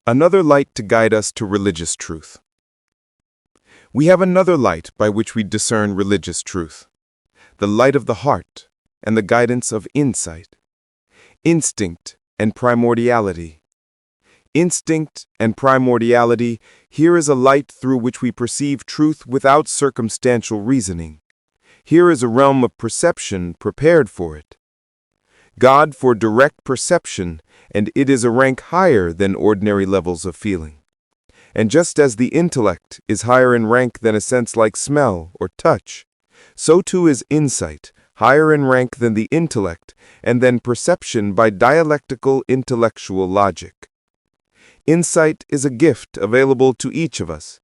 Another light to guide us to religious truth. We have another light by which we discern religious truth, the light of the heart and the guidance of insight, instinct and primordiality. Instinct and primordiality, here is a light through which we perceive truth without circumstantial reasoning. Here is a realm of perception prepared for it. God for direct perception, and it is a rank higher than ordinary levels of feeling. And just as the intellect is higher in rank than a sense like smell or touch, so too is insight higher in rank than the intellect and than perception by dialectical intellectual logic. Insight is a gift available to each of us,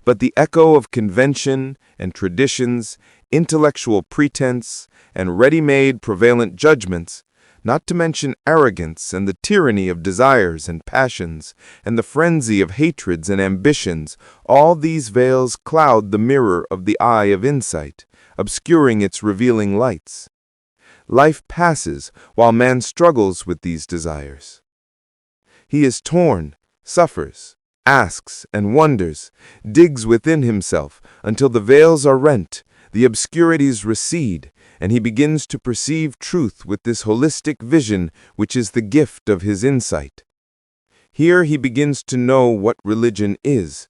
but the echo of convention and traditions, intellectual pretense, and ready-made prevalent judgments, not to mention arrogance and the tyranny of desires and passions, and the frenzy of hatreds and ambitions, all these veils cloud the mirror of the eye of insight, obscuring its revealing lights. Life passes while man struggles with these desires. He is torn, suffers, asks, and wonders, digs within himself until the veils are rent, the obscurities recede, and he begins to perceive truth with this holistic vision which is the gift of his insight. Here he begins to know what religion is.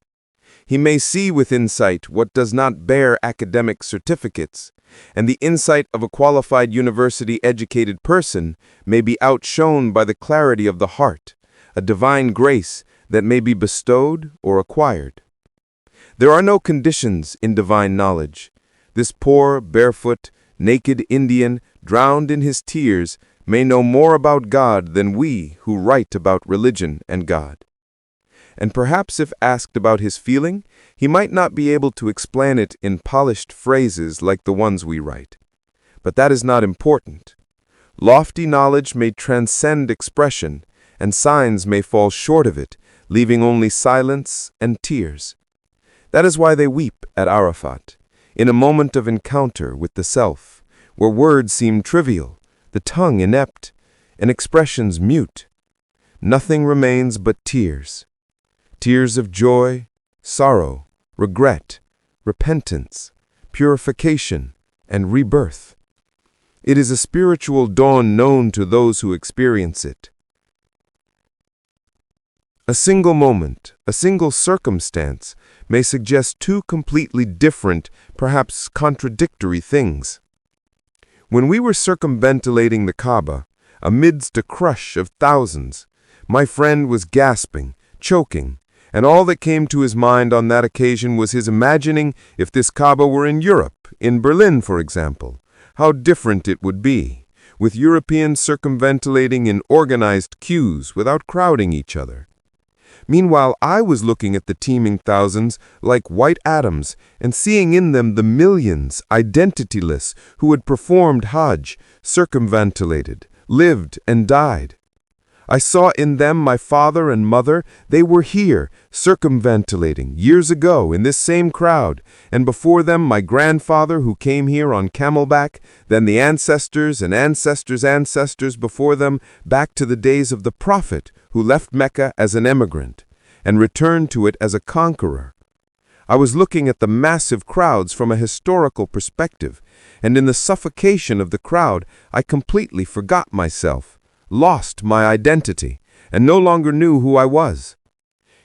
He may see with insight what does not bear academic certificates, and the insight of a qualified university-educated person may be outshone by the clarity of the heart, a divine grace that may be bestowed or acquired. There are no conditions in divine knowledge. This poor, barefoot, naked Indian, drowned in his tears, may know more about God than we who write about religion and God. And perhaps if asked about his feeling, he might not be able to explain it in polished phrases like the ones we write. But that is not important. Lofty knowledge may transcend expression, and signs may fall short of it, leaving only silence and tears. That is why they weep at Arafat, in a moment of encounter with the self, where words seem trivial, the tongue inept, and expressions mute. Nothing remains but tears. Tears of joy, sorrow, regret, repentance, purification, and rebirth. It is a spiritual dawn known to those who experience it. A single moment, a single circumstance, may suggest two completely different, perhaps contradictory things. When we were circumventilating the Kaaba, amidst a crush of thousands, my friend was gasping, choking, and all that came to his mind on that occasion was his imagining if this Kaaba were in Europe, in Berlin, for example, how different it would be, with Europeans circumventilating in organized queues without crowding each other. Meanwhile, I was looking at the teeming thousands like white atoms and seeing in them the millions, identityless, who had performed Hajj, circumventilated, lived and died. I saw in them my father and mother. They were here, circumventilating, years ago in this same crowd, and before them my grandfather who came here on camelback, then the ancestors and ancestors' ancestors before them, back to the days of the Prophet, who left Mecca as an emigrant and returned to it as a conqueror. I was looking at the massive crowds from a historical perspective, and in the suffocation of the crowd I completely forgot myself, lost my identity, and no longer knew who I was.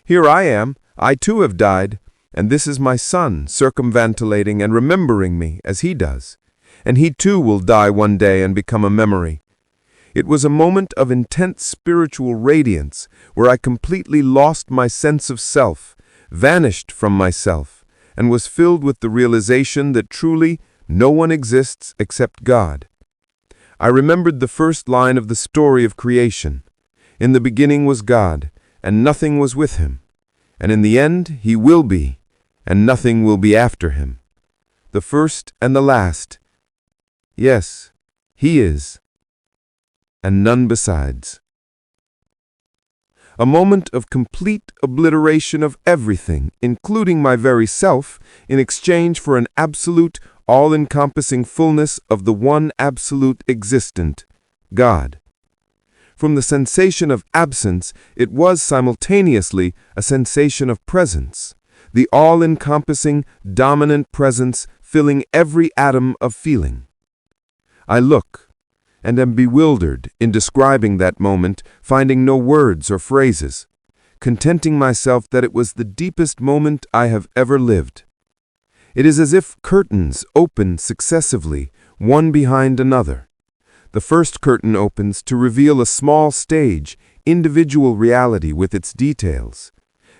Here I am, I too have died, and this is my son circumventilating and remembering me as he does, and he too will die one day and become a memory. It was a moment of intense spiritual radiance where I completely lost my sense of self, vanished from myself, and was filled with the realization that truly no one exists except God. I remembered the first line of the story of creation. In the beginning was God, and nothing was with him. And in the end he will be, and nothing will be after him. The first and the last. Yes, he is, and none besides. A moment of complete obliteration of everything, including my very self, in exchange for an absolute, all-encompassing fullness of the one absolute existent, God. From the sensation of absence, it was simultaneously a sensation of presence, the all-encompassing, dominant presence filling every atom of feeling. I look and am bewildered in describing that moment, finding no words or phrases, contenting myself that it was the deepest moment I have ever lived. It is as if curtains open successively, one behind another. The first curtain opens to reveal a small stage, individual reality with its details.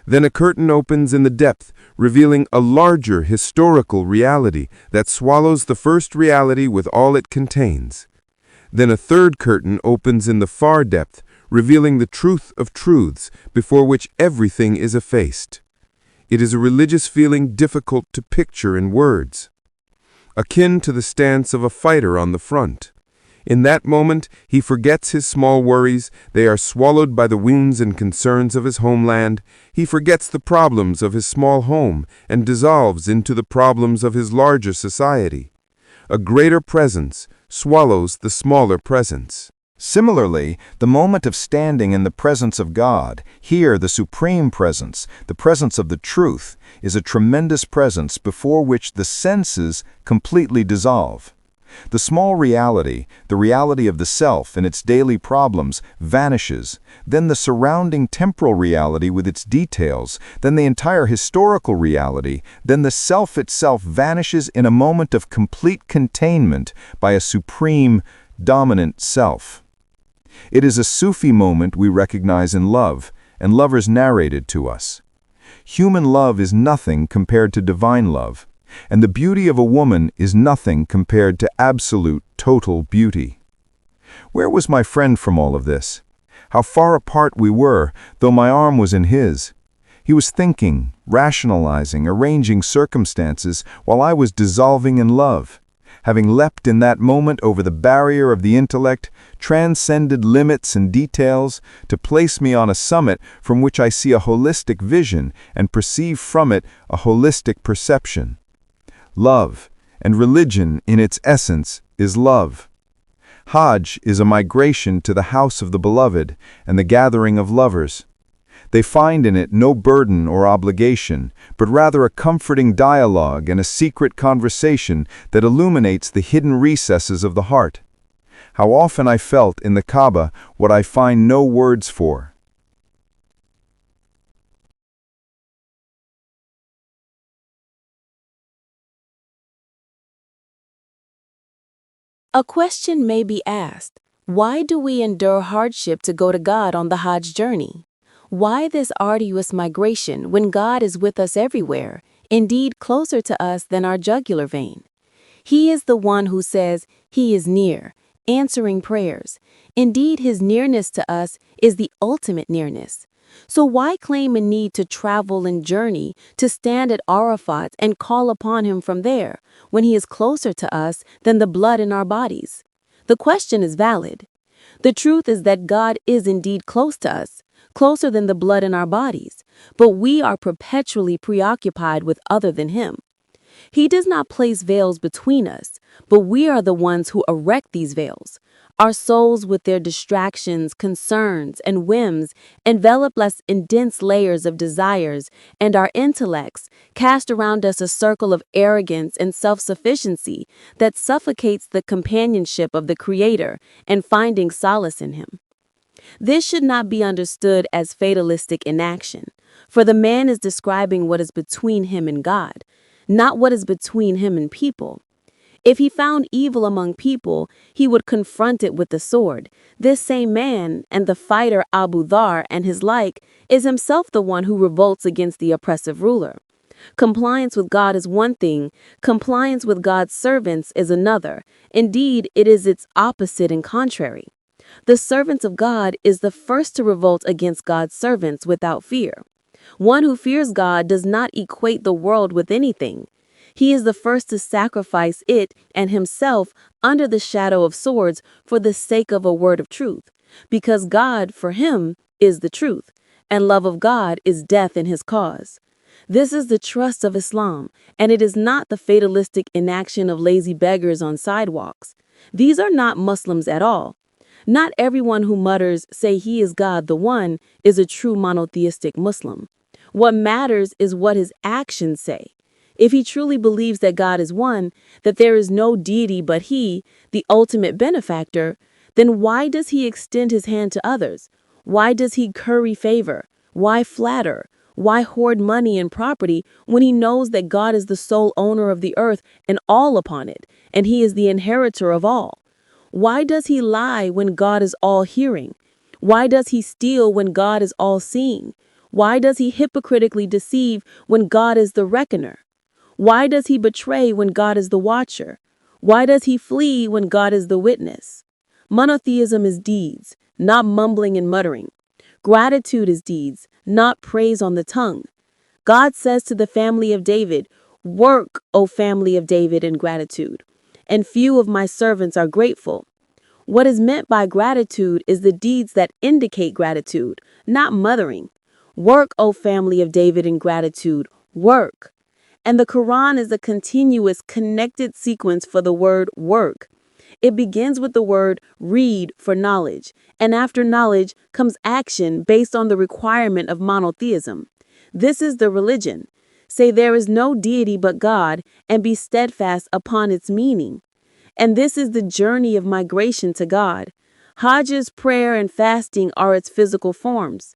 Then a curtain opens in the depth, revealing a larger historical reality that swallows the first reality with all it contains. Then a third curtain opens in the far depth, revealing the truth of truths before which everything is effaced. It is a religious feeling difficult to picture in words, akin to the stance of a fighter on the front. In that moment, he forgets his small worries. They are swallowed by the wounds and concerns of his homeland. He forgets the problems of his small home and dissolves into the problems of his larger society. A greater presence swallows the smaller presence. Similarly, the moment of standing in the presence of God, here the supreme presence, the presence of the truth, is a tremendous presence before which the senses completely dissolve. The small reality, the reality of the self and its daily problems, vanishes. Then the surrounding temporal reality with its details, then the entire historical reality, then the self itself vanishes in a moment of complete containment by a supreme, dominant self. It is a Sufi moment we recognize in love, and lovers narrate it to us. Human love is nothing compared to divine love, and the beauty of a woman is nothing compared to absolute, total beauty. Where was my friend from all of this? How far apart we were, though my arm was in his. He was thinking, rationalizing, arranging circumstances, while I was dissolving in love. Having leapt in that moment over the barrier of the intellect, transcended limits and details, to place me on a summit from which I see a holistic vision and perceive from it a holistic perception. Love, and religion in its essence, is love. Hajj is a migration to the house of the beloved and the gathering of lovers. They find in it no burden or obligation, but rather a comforting dialogue and a secret conversation that illuminates the hidden recesses of the heart. How often I felt in the Kaaba what I find no words for. A question may be asked, why do we endure hardship to go to God on the Hajj journey? Why this arduous migration when God is with us everywhere, indeed closer to us than our jugular vein? He is the one who says He is near, answering prayers. Indeed, His nearness to us is the ultimate nearness. So why claim a need to travel and journey, to stand at Arafat and call upon Him from there, when He is closer to us than the blood in our bodies? The question is valid. The truth is that God is indeed close to us, closer than the blood in our bodies, but we are perpetually preoccupied with other than Him. He does not place veils between us, but we are the ones who erect these veils. Our souls, with their distractions, concerns, and whims, envelop us in dense layers of desires, and our intellects cast around us a circle of arrogance and self-sufficiency that suffocates the companionship of the Creator and finding solace in Him. This should not be understood as fatalistic inaction, for the man is describing what is between him and God, not what is between him and people. If he found evil among people, he would confront it with the sword. This same man, and the fighter Abu Dhar and his like, is himself the one who revolts against the oppressive ruler. Compliance with God is one thing, compliance with God's servants is another. Indeed, it is its opposite and contrary. The servants of God is the first to revolt against God's servants without fear. One who fears God does not equate the world with anything. He is the first to sacrifice it and himself under the shadow of swords for the sake of a word of truth, because God, for him, is the truth, and love of God is death in his cause. This is the trust of Islam, and it is not the fatalistic inaction of lazy beggars on sidewalks. These are not Muslims at all. Not everyone who mutters, say he is God the One, is a true monotheistic Muslim. What matters is what his actions say. If he truly believes that God is one, that there is no deity but he, the ultimate benefactor, then why does he extend his hand to others? Why does he curry favor? Why flatter? Why hoard money and property when he knows that God is the sole owner of the earth and all upon it, and he is the inheritor of all? Why does he lie when God is all-hearing? Why does he steal when God is all-seeing? Why does he hypocritically deceive when God is the reckoner? Why does he betray when God is the watcher? Why does he flee when God is the witness? Monotheism is deeds, not mumbling and muttering. Gratitude is deeds, not praise on the tongue. God says to the family of David, "Work, O family of David, in gratitude, and few of my servants are grateful." What is meant by gratitude is the deeds that indicate gratitude, not mothering. Work, O family of David, in gratitude. Work. And the Quran is a continuous, connected sequence for the word work. It begins with the word read for knowledge, and after knowledge comes action based on the requirement of monotheism. This is the religion. Say there is no deity but God, and be steadfast upon its meaning. And this is the journey of migration to God. Hajj's prayer and fasting are its physical forms.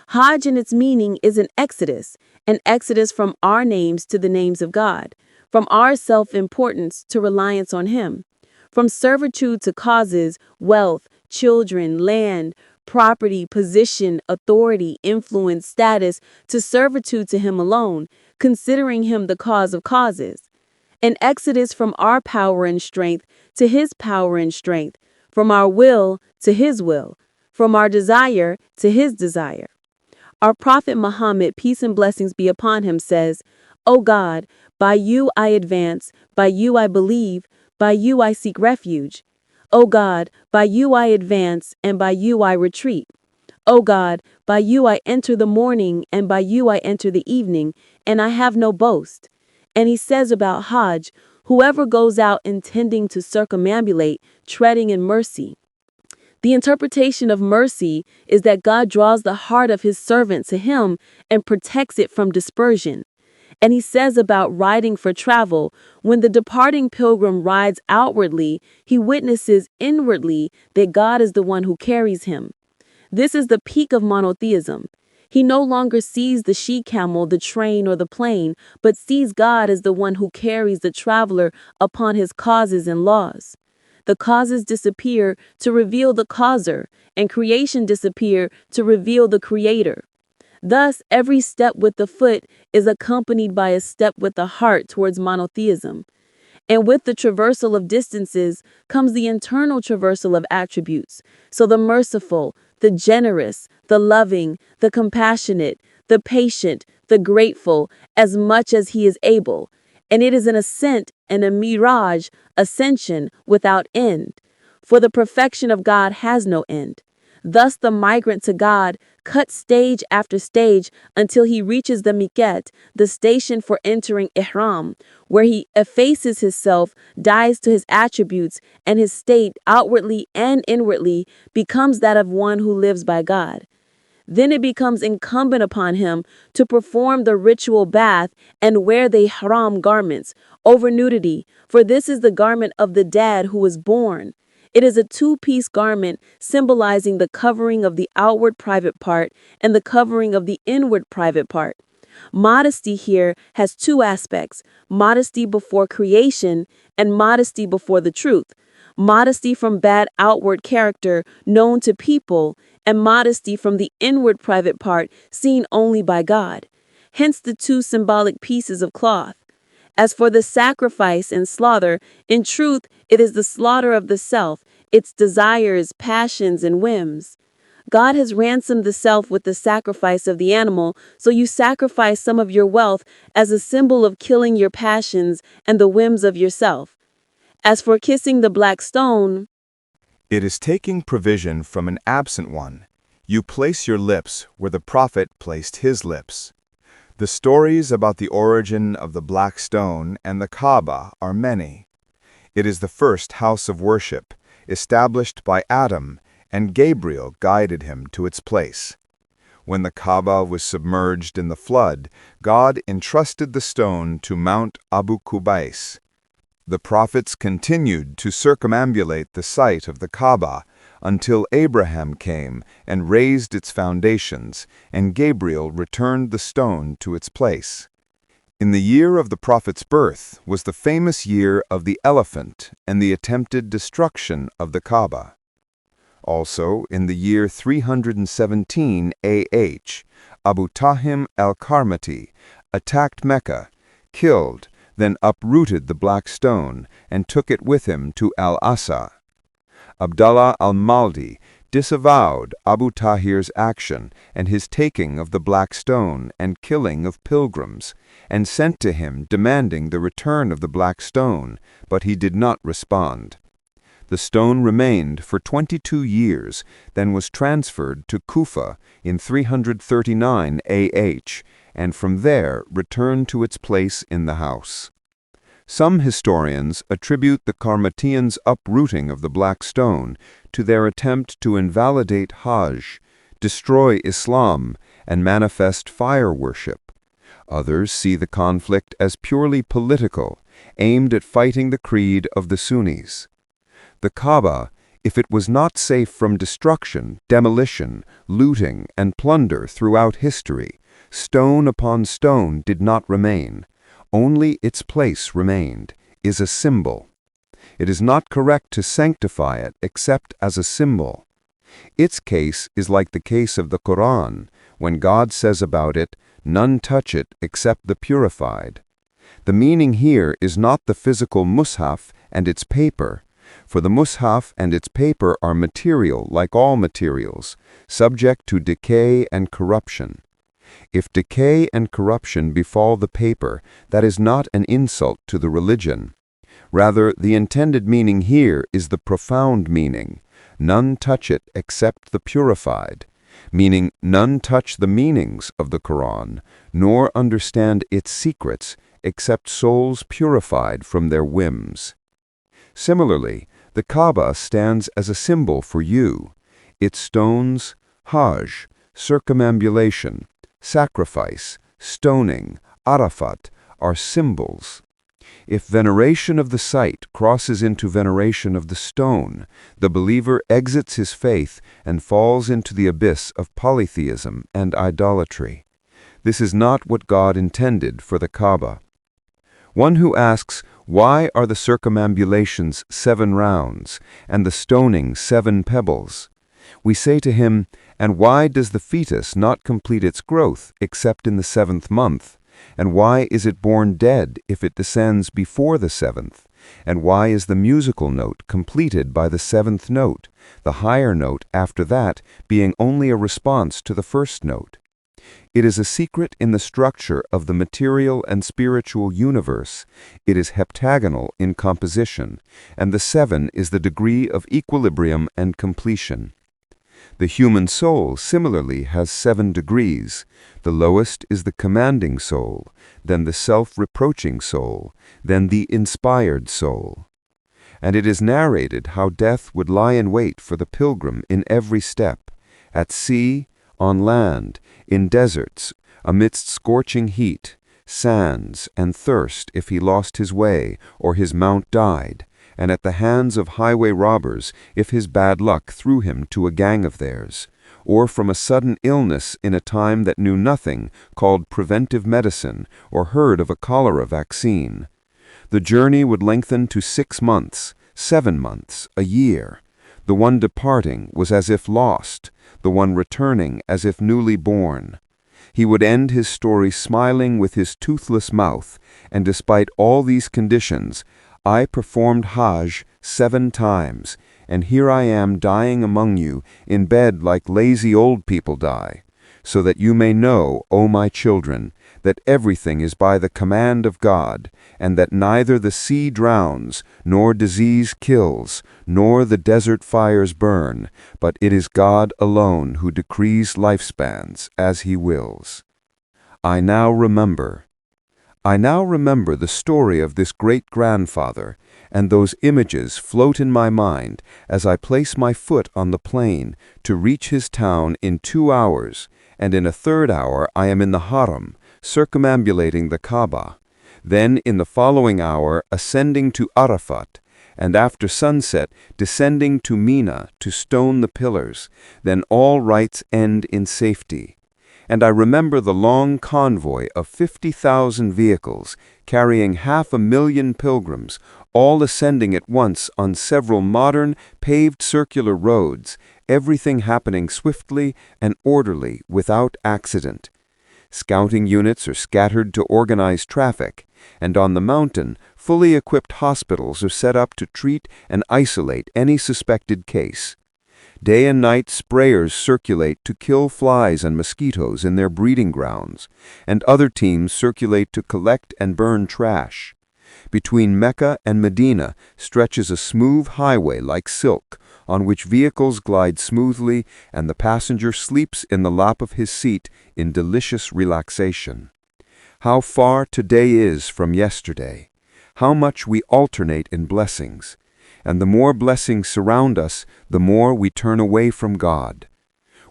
Hajj in its meaning is an exodus from our names to the names of God, from our self-importance to reliance on Him, from servitude to causes, wealth, children, land, property, position, authority, influence, status, to servitude to Him alone, considering Him the cause of causes. An exodus from our power and strength to His power and strength, from our will to His will, from our desire to His desire. Our Prophet Muhammad, peace and blessings be upon him, says, "O God, by you I advance, by you I believe, by you I seek refuge. O God, by you I advance, and by you I retreat. O God, by you I enter the morning, and by you I enter the evening, and I have no boast." And he says about Hajj, "Whoever goes out intending to circumambulate, treading in mercy." The interpretation of mercy is that God draws the heart of His servant to Him and protects it from dispersion. And he says about riding for travel, when the departing pilgrim rides outwardly, he witnesses inwardly that God is the one who carries him. This is the peak of monotheism. He no longer sees the she-camel, the train, or the plane, but sees God as the one who carries the traveler upon his causes and laws. The causes disappear to reveal the causer, and creation disappear to reveal the creator. Thus, every step with the foot is accompanied by a step with the heart towards monotheism. And with the traversal of distances comes the internal traversal of attributes. So the merciful, the generous, the loving, the compassionate, the patient, the grateful, as much as he is able. And it is an ascent and a mirage, ascension without end. For the perfection of God has no end. Thus the migrant to God cuts stage after stage until he reaches the miqat, the station for entering ihram, where he effaces himself, dies to his attributes, and his state, outwardly and inwardly, becomes that of one who lives by God. Then it becomes incumbent upon him to perform the ritual bath and wear the ihram garments over nudity, for this is the garment of the dad who was born. It is a two-piece garment symbolizing the covering of the outward private part and the covering of the inward private part. Modesty here has two aspects: modesty before creation and modesty before the truth. Modesty from bad outward character known to people, and modesty from the inward private part seen only by God. Hence the two symbolic pieces of cloth. As for the sacrifice and slaughter, in truth, it is the slaughter of the self, its desires, passions, and whims. God has ransomed the self with the sacrifice of the animal, so you sacrifice some of your wealth as a symbol of killing your passions and the whims of yourself. As for kissing the black stone, it is taking provision from an absent one. You place your lips where the prophet placed his lips. The stories about the origin of the black stone and the Kaaba are many. It is the first house of worship, established by Adam and Gabriel guided him to its place. When the Kaaba was submerged in the flood, God entrusted the stone to Mount Abu Qubais. The prophets continued to circumambulate the site of the Kaaba until Abraham came and raised its foundations, and Gabriel returned the stone to its place. In the year of the prophet's birth was the famous year of the elephant and the attempted destruction of the Kaaba. Also, in the year 317 AH, Abu Tahim al-Karmati attacked Mecca, killed, then uprooted the black stone and took it with him to Al-Asa. Abdallah al-Maldi disavowed Abu Tahir's action and his taking of the black stone and killing of pilgrims, and sent to him demanding the return of the black stone, but he did not respond. The stone remained for 22 years, then was transferred to Kufa in 339 AH, and from there returned to its place in the house. Some historians attribute the Karmatians' uprooting of the black stone to their attempt to invalidate Hajj, destroy Islam, and manifest fire worship. Others see the conflict as purely political, aimed at fighting the creed of the Sunnis. The Kaaba, if it was not safe from destruction, demolition, looting, and plunder throughout history, stone upon stone did not remain. Only its place remained, is a symbol. It is not correct to sanctify it except as a symbol. Its case is like the case of the Quran, when God says about it, "None touch it except the purified." The meaning here is not the physical mushaf and its paper, for the mushaf and its paper are material like all materials, subject to decay and corruption. If decay and corruption befall the paper, that is not an insult to the religion. Rather, the intended meaning here is the profound meaning, none touch it except the purified, meaning none touch the meanings of the Quran, nor understand its secrets except souls purified from their whims. Similarly, the Kaaba stands as a symbol for you. Its stones, Hajj, circumambulation, sacrifice, stoning, Arafat, are symbols. If veneration of the site crosses into veneration of the stone, the believer exits his faith and falls into the abyss of polytheism and idolatry. This is not what God intended for the Kaaba. One who asks, why are the circumambulations 7 rounds, and the stoning 7 pebbles? We say to him, and why does the fetus not complete its growth except in the 7th month? And why is it born dead if it descends before the 7th? And why is the musical note completed by the 7th note, the higher note after that being only a response to the first note? It is a secret in the structure of the material and spiritual universe. It is heptagonal in composition, and the 7 is the degree of equilibrium and completion. The human soul similarly has 7 degrees. The lowest is the commanding soul, then the self-reproaching soul, then the inspired soul. And it is narrated how death would lie in wait for the pilgrim in every step, at sea, on land, in deserts, amidst scorching heat, sands, and thirst if he lost his way or his mount died, and at the hands of highway robbers if his bad luck threw him to a gang of theirs, or from a sudden illness in a time that knew nothing called preventive medicine or heard of a cholera vaccine. The journey would lengthen to 6 months, 7 months, a year. The one departing was as if lost, the one returning as if newly born. He would end his story smiling with his toothless mouth, and despite all these conditions, I performed Hajj 7 times, and here I am dying among you, in bed like lazy old people die, so that you may know, O my children, that everything is by the command of God, and that neither the sea drowns, nor disease kills, nor the desert fires burn, but it is God alone who decrees lifespans as He wills. I now remember. I now remember the story of this great-grandfather, and those images float in my mind as I place my foot on the plain to reach his town in 2 hours, and in a third hour I am in the Haram, circumambulating the Kaaba. Then in the following hour ascending to Arafat, and after sunset descending to Mina to stone the pillars. Then all rites end in safety. And I remember the long convoy of 50,000 vehicles carrying 500,000 pilgrims, all ascending at once on several modern, paved circular roads, everything happening swiftly and orderly without accident. Scouting units are scattered to organize traffic, and on the mountain, fully equipped hospitals are set up to treat and isolate any suspected case. Day and night sprayers circulate to kill flies and mosquitoes in their breeding grounds, and other teams circulate to collect and burn trash. Between Mecca and Medina stretches a smooth highway like silk, on which vehicles glide smoothly and the passenger sleeps in the lap of his seat in delicious relaxation. How far today is from yesterday! How much we alternate in blessings! And the more blessings surround us, the more we turn away from God.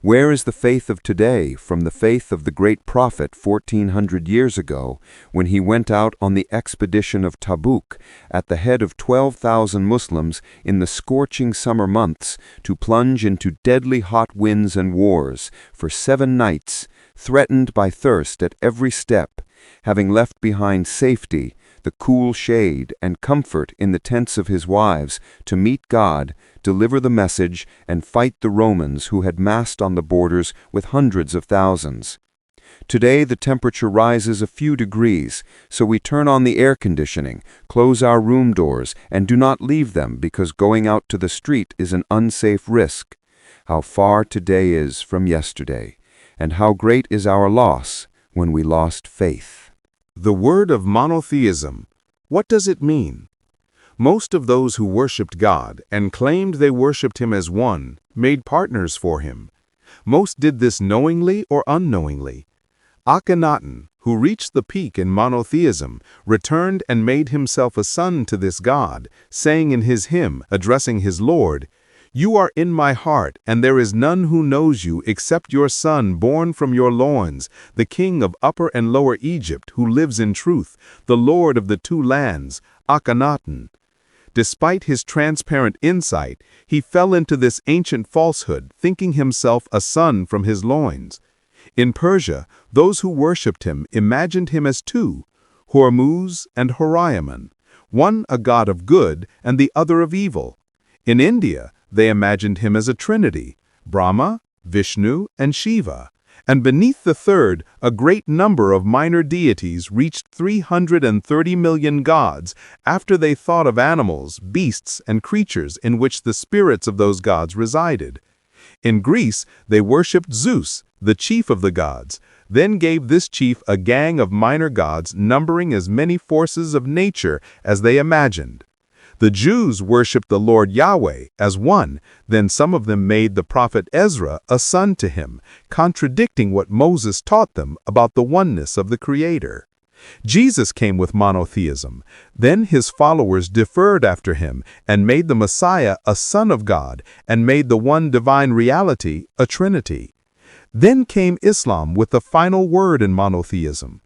Where is the faith of today from the faith of the great prophet 1400 years ago, when he went out on the expedition of Tabuk at the head of 12,000 Muslims in the scorching summer months to plunge into deadly hot winds and wars for 7 nights, threatened by thirst at every step, having left behind safety, the cool shade, and comfort in the tents of his wives, to meet God, deliver the message, and fight the Romans who had massed on the borders with hundreds of thousands. Today the temperature rises a few degrees, so we turn on the air conditioning, close our room doors, and do not leave them because going out to the street is an unsafe risk. How far today is from yesterday, and how great is our loss when we lost faith. The word of monotheism, what does it mean? Most of those who worshipped God and claimed they worshipped Him as one made partners for Him. Most did this knowingly or unknowingly. Akhenaten, who reached the peak in monotheism, returned and made himself a son to this God, saying in his hymn, addressing his Lord, "You are in my heart, and there is none who knows you except your son born from your loins, the king of Upper and Lower Egypt, who lives in truth, the Lord of the 2 lands, Akhenaten." Despite his transparent insight, he fell into this ancient falsehood, thinking himself a son from his loins. In Persia, those who worshipped him imagined him as 2, Hormuz and Horiaman, one a god of good and the other of evil. In India, they imagined him as a trinity, Brahma, Vishnu, and Shiva, and beneath the third, a great number of minor deities reached 330 million gods after they thought of animals, beasts, and creatures in which the spirits of those gods resided. In Greece, they worshipped Zeus, the chief of the gods, then gave this chief a gang of minor gods numbering as many forces of nature as they imagined. The Jews worshipped the Lord Yahweh as one, then some of them made the prophet Ezra a son to him, contradicting what Moses taught them about the oneness of the Creator. Jesus came with monotheism. Then his followers deferred after him and made the Messiah a son of God and made the one divine reality a trinity. Then came Islam with the final word in monotheism.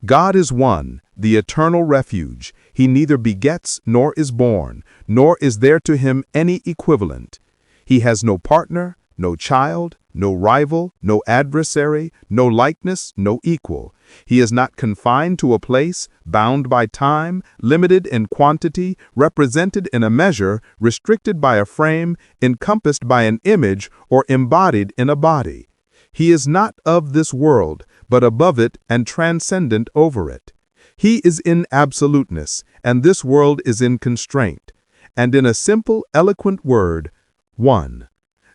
God is one, the eternal refuge. He neither begets nor is born, nor is there to him any equivalent. He has no partner, no child, no rival, no adversary, no likeness, no equal. He is not confined to a place, bound by time, limited in quantity, represented in a measure, restricted by a frame, encompassed by an image, or embodied in a body. He is not of this world, but above it and transcendent over it. He is in absoluteness, and this world is in constraint. And in a simple, eloquent word, 1.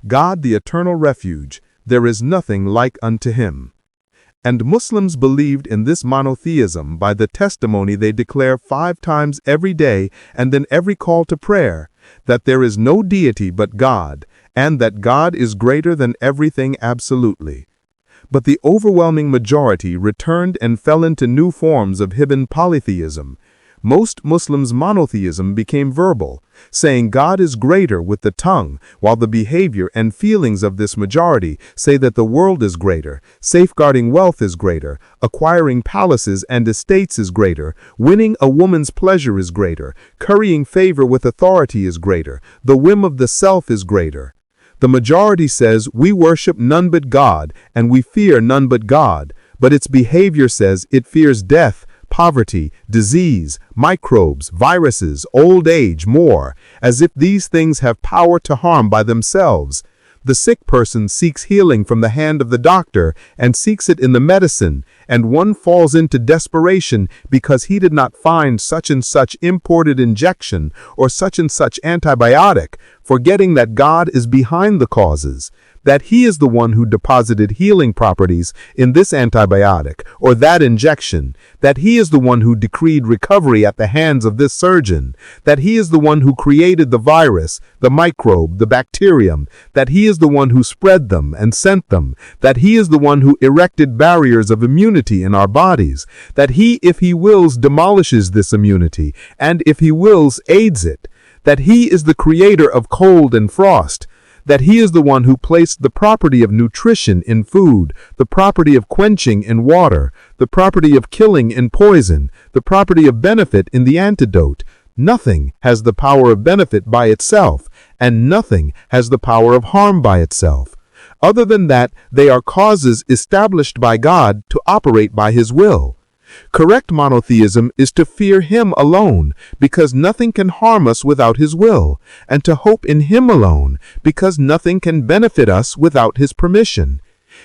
God the eternal refuge, there is nothing like unto him. And Muslims believed in this monotheism by the testimony they declare 5 times every day and in every call to prayer, that there is no deity but God, and that God is greater than everything absolutely. but the overwhelming majority returned and fell into new forms of Hibban polytheism. Most Muslims' monotheism became verbal, saying God is greater with the tongue, while the behavior and feelings of this majority say that the world is greater, safeguarding wealth is greater, acquiring palaces and estates is greater, winning a woman's pleasure is greater, currying favor with authority is greater, the whim of the self is greater. The majority says we worship none but God and we fear none but God, but its behavior says it fears death, poverty, disease, microbes, viruses, old age, more, as if these things have power to harm by themselves. The sick person seeks healing from the hand of the doctor and seeks it in the medicine, and one falls into desperation because he did not find such and such imported injection or such and such antibiotic, forgetting that God is behind the causes, that He is the one who deposited healing properties in this antibiotic or that injection, that He is the one who decreed recovery at the hands of this surgeon, that He is the one who created the virus, the microbe, the bacterium, that He is the one who spread them and sent them, that He is the one who erected barriers of immunity in our bodies, that He, if He wills, demolishes this immunity, and if He wills, aids it, that He is the creator of cold and frost, that He is the one who placed the property of nutrition in food, the property of quenching in water, the property of killing in poison, the property of benefit in the antidote. Nothing has the power of benefit by itself, and nothing has the power of harm by itself. Other than that, they are causes established by God to operate by His will. Correct monotheism is to fear Him alone, because nothing can harm us without His will, and to hope in Him alone, because nothing can benefit us without His permission.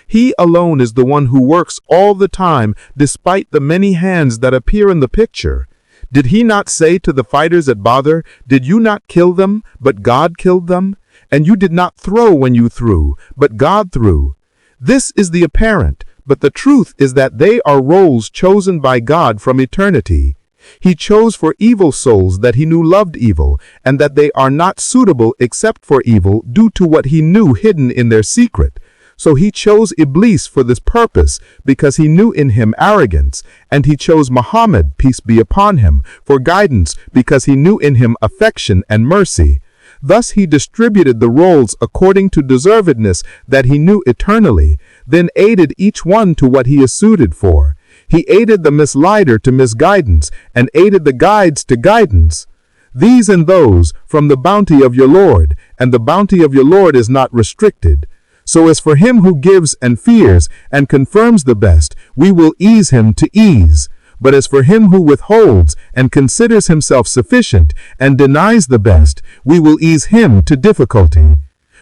He alone is the one who works all the time despite the many hands that appear in the picture. Did He not say to the fighters at Badr, "Did you not kill them, but God killed them? And you did not throw when you threw, but God threw." This is the apparent, but the truth is that they are roles chosen by God from eternity. He chose for evil souls that He knew loved evil, and that they are not suitable except for evil due to what He knew hidden in their secret. So He chose Iblis for this purpose, because He knew in him arrogance, and He chose Muhammad, peace be upon him, for guidance, because He knew in him affection and mercy. Thus He distributed the roles according to deservedness that He knew eternally, then aided each one to what he is suited for. He aided the misleader to misguidance, and aided the guides to guidance. These and those, from the bounty of your Lord, and the bounty of your Lord is not restricted. So as for him who gives and fears, and confirms the best, we will ease him to ease. But as for him who withholds, and considers himself sufficient, and denies the best, we will ease him to difficulty.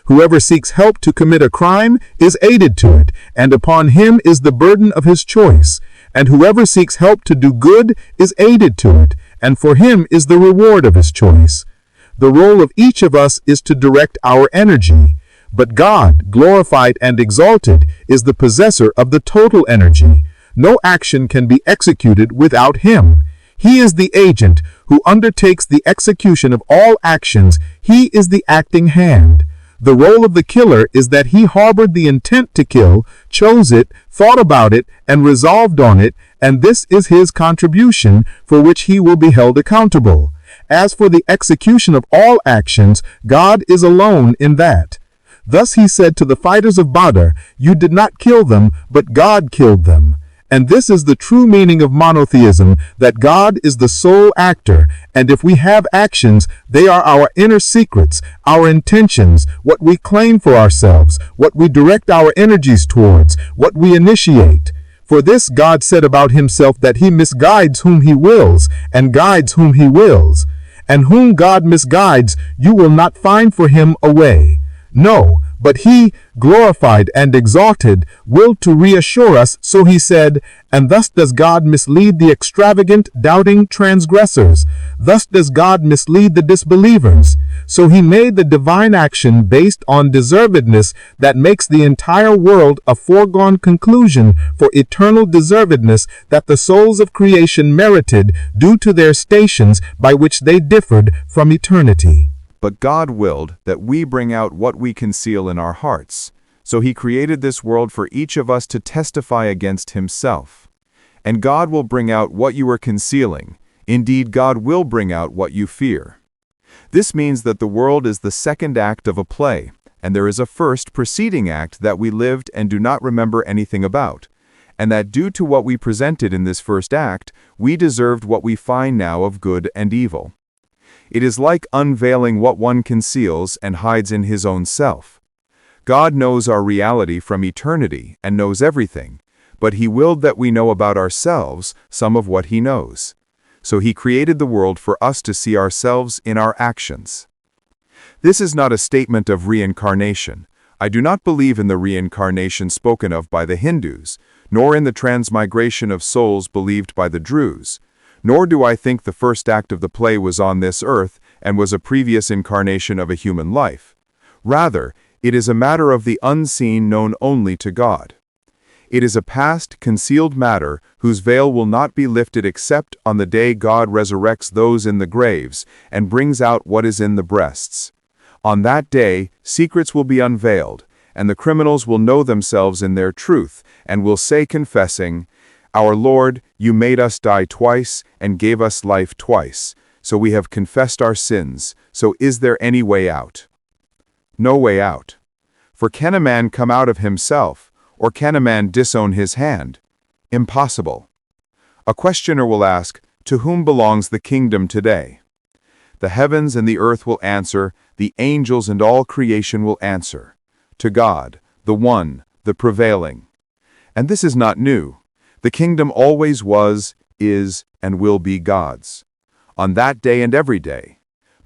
Whoever seeks help to commit a crime is aided to it, and upon him is the burden of his choice. And whoever seeks help to do good is aided to it, and for him is the reward of his choice. The role of each of us is to direct our energy. But God, glorified and exalted, is the possessor of the total energy. No action can be executed without Him. He is the agent who undertakes the execution of all actions. He is the acting hand. The role of the killer is that he harbored the intent to kill, chose it, thought about it, and resolved on it, and this is his contribution, for which he will be held accountable. As for the execution of all actions, God is alone in that. Thus He said to the fighters of Badr, "You did not kill them, but God killed them." And this is the true meaning of monotheism, that God is the sole actor, and if we have actions, they are our inner secrets, our intentions, what we claim for ourselves, what we direct our energies towards, what we initiate. For this God said about Himself that He misguides whom He wills, and guides whom He wills. And whom God misguides, you will not find for Him a way. No, but He, glorified and exalted, willed to reassure us, so He said, "And thus does God mislead the extravagant, doubting transgressors. Thus does God mislead the disbelievers." So He made the divine action based on deservedness that makes the entire world a foregone conclusion for eternal deservedness that the souls of creation merited due to their stations by which they differed from eternity. But God willed that we bring out what we conceal in our hearts, So he created this world for each of us to testify against himself. And God will bring out what you are concealing. Indeed, God will bring out what you fear. This means that the world is the second act of a play, and there is a first preceding act that we lived and do not remember anything about, and that due to what we presented in this first act, we deserved what we find now of good and evil. It is like unveiling what one conceals and hides in his own self. God knows our reality from eternity and knows everything, but he willed that we know about ourselves some of what he knows. So he created the world for us to see ourselves in our actions. This is not a statement of reincarnation. I do not believe in the reincarnation spoken of by the Hindus, nor in the transmigration of souls believed by the Druze, nor do I think the first act of the play was on this earth and was a previous incarnation of a human life. Rather, it is a matter of the unseen known only to God. It is a past, concealed matter whose veil will not be lifted except on the day God resurrects those in the graves and brings out what is in the breasts. On that day, secrets will be unveiled, and the criminals will know themselves in their truth, and will say confessing, "Our Lord, you made us die twice and gave us life twice, so we have confessed our sins, so is there any way out?" No way out. For can a man come out of himself, or can a man disown his hand? Impossible. A questioner will ask, to whom belongs the kingdom today? The heavens and the earth will answer, the angels and all creation will answer. To God, the one, the prevailing. And this is not new. The kingdom always was, is, and will be God's. On that day and every day.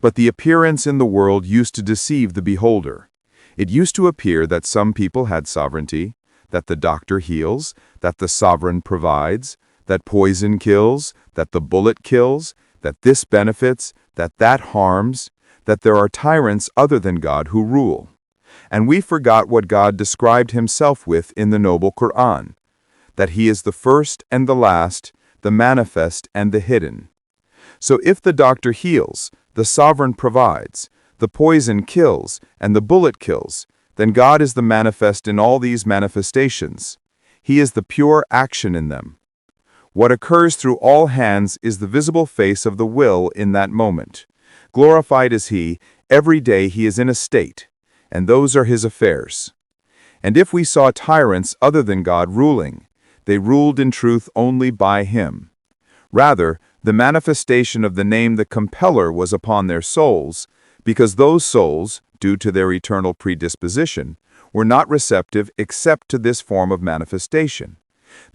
But the appearance in the world used to deceive the beholder. It used to appear that some people had sovereignty, that the doctor heals, that the sovereign provides, that poison kills, that the bullet kills, that this benefits, that harms, that there are tyrants other than God who rule. And we forgot what God described himself with in the noble Quran, that he is the first and the last, the manifest and the hidden. So if the doctor heals, the sovereign provides, the poison kills, and the bullet kills, then God is the manifest in all these manifestations. He is the pure action in them. What occurs through all hands is the visible face of the will in that moment. Glorified is he, every day he is in a state, and those are his affairs. And if we saw tyrants other than God ruling, they ruled in truth only by him. Rather, the manifestation of the name the Compeller was upon their souls, because those souls, due to their eternal predisposition, were not receptive except to this form of manifestation.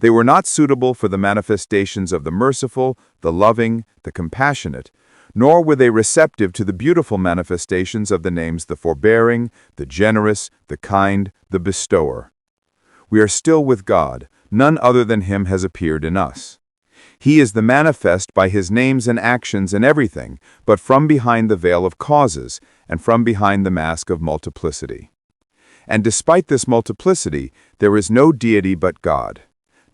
They were not suitable for the manifestations of the merciful, the loving, the compassionate, nor were they receptive to the beautiful manifestations of the names the forbearing, the generous, the kind, the bestower. We are still with God. None other than him has appeared in us. He is the manifest by his names and actions and everything, but from behind the veil of causes and from behind the mask of multiplicity. And despite this multiplicity, there is no deity but God.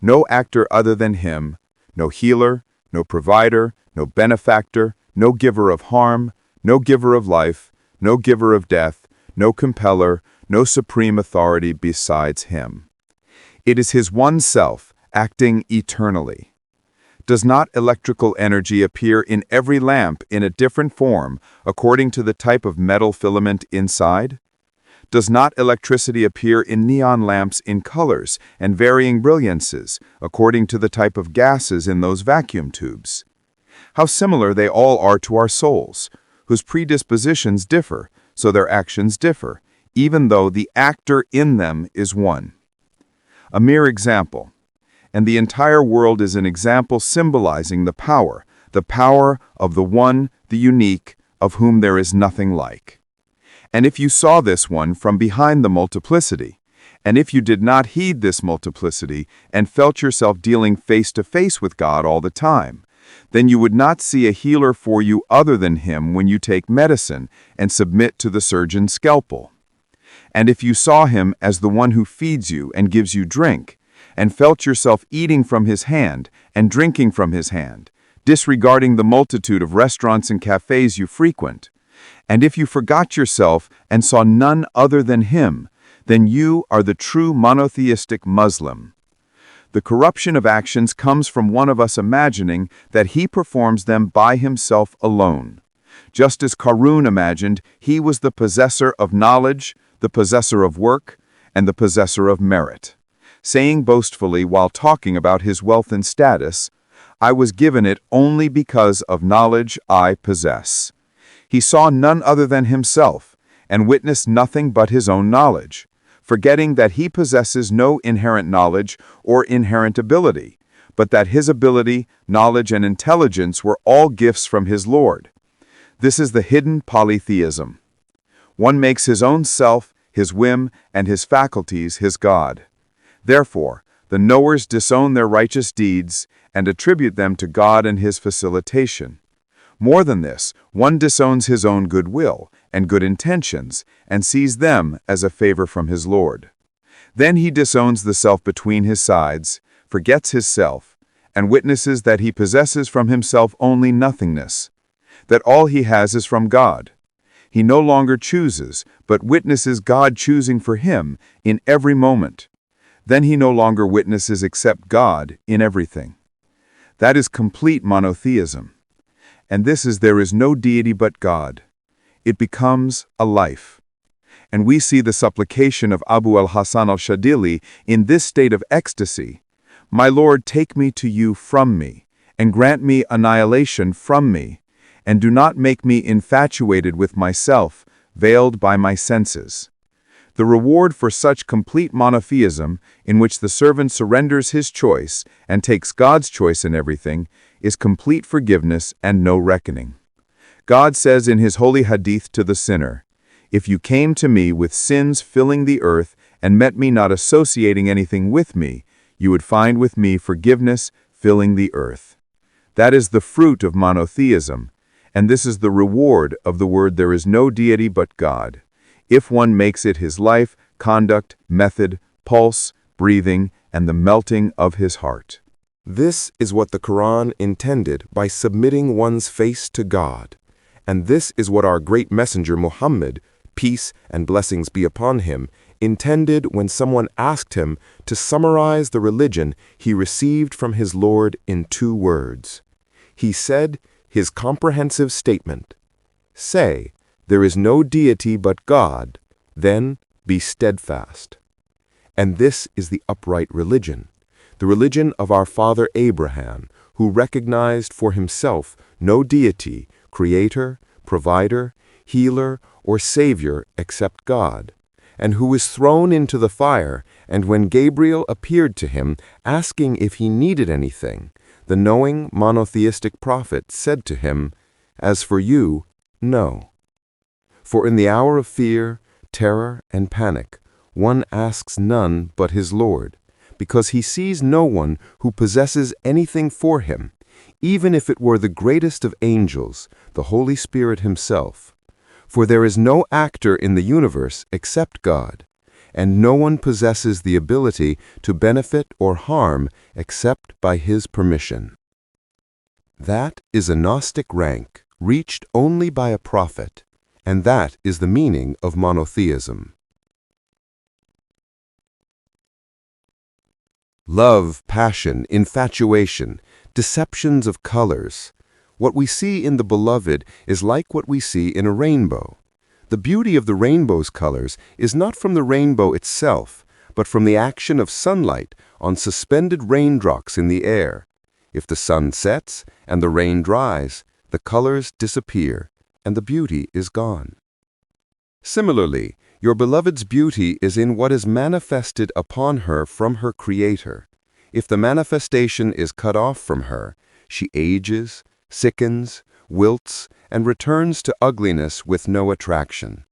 No actor other than him, no healer, no provider, no benefactor, no giver of harm, no giver of life, no giver of death, no compeller, no supreme authority besides him. It is his one self, acting eternally. Does not electrical energy appear in every lamp in a different form according to the type of metal filament inside? Does not electricity appear in neon lamps in colors and varying brilliances according to the type of gases in those vacuum tubes? How similar they all are to our souls, whose predispositions differ, so their actions differ, even though the actor in them is one. A mere example. And the entire world is an example symbolizing the power of the one, the unique, of whom there is nothing like. And if you saw this one from behind the multiplicity, and if you did not heed this multiplicity and felt yourself dealing face to face with God all the time, then you would not see a healer for you other than him when you take medicine and submit to the surgeon's scalpel. And if you saw him as the one who feeds you and gives you drink, and felt yourself eating from his hand and drinking from his hand, disregarding the multitude of restaurants and cafes you frequent, and if you forgot yourself and saw none other than him, then you are the true monotheistic Muslim. The corruption of actions comes from one of us imagining that he performs them by himself alone. Just as Qarun imagined he was the possessor of knowledge, the possessor of work, and the possessor of merit, saying boastfully while talking about his wealth and status, "I was given it only because of knowledge I possess." He saw none other than himself, and witnessed nothing but his own knowledge, forgetting that he possesses no inherent knowledge or inherent ability, but that his ability, knowledge, and intelligence were all gifts from his Lord. This is the hidden polytheism. One makes his own self, his whim, and his faculties his God. Therefore, the knowers disown their righteous deeds and attribute them to God and his facilitation. More than this, one disowns his own goodwill and good intentions and sees them as a favor from his Lord. Then he disowns the self between his sides, forgets his self, and witnesses that he possesses from himself only nothingness, that all he has is from God. He no longer chooses, but witnesses God choosing for him in every moment. Then he no longer witnesses except God in everything. That is complete monotheism. And this is there is no deity but God. It becomes a life. And we see the supplication of Abu al-Hasan al-Shadili in this state of ecstasy. "My Lord, take me to you from me, and grant me annihilation from me, and do not make me infatuated with myself, veiled by my senses." The reward for such complete monotheism, in which the servant surrenders his choice and takes God's choice in everything, is complete forgiveness and no reckoning. God says in his holy hadith to the sinner, "If you came to me with sins filling the earth and met me not associating anything with me, you would find with me forgiveness filling the earth." That is the fruit of monotheism, and this is the reward of the word there is no deity but God, if one makes it his life, conduct, method, pulse, breathing, and the melting of his heart. This is what the Quran intended by submitting one's face to God, and this is what our great messenger Muhammad, peace and blessings be upon him, intended when someone asked him to summarize the religion he received from his Lord in 2 words. He said his comprehensive statement, "Say, there is no deity but God, then be steadfast." And this is the upright religion, the religion of our father Abraham, who recognized for himself no deity, creator, provider, healer, or savior except God, and who was thrown into the fire, and when Gabriel appeared to him, asking if he needed anything, the knowing monotheistic prophet said to him, "As for you, no." For in the hour of fear, terror, and panic, one asks none but his Lord, because he sees no one who possesses anything for him, even if it were the greatest of angels, the Holy Spirit himself. For there is no actor in the universe except God, and no one possesses the ability to benefit or harm except by his permission. That is a Gnostic rank reached only by a prophet, and that is the meaning of monotheism. Love, passion, infatuation, deceptions of colors. What we see in the beloved is like what we see in a rainbow. The beauty of the rainbow's colors is not from the rainbow itself, but from the action of sunlight on suspended raindrops in the air. If the sun sets and the rain dries, the colors disappear and the beauty is gone. Similarly, your beloved's beauty is in what is manifested upon her from her Creator. If the manifestation is cut off from her, she ages, sickens, wilts, and returns to ugliness with no attraction.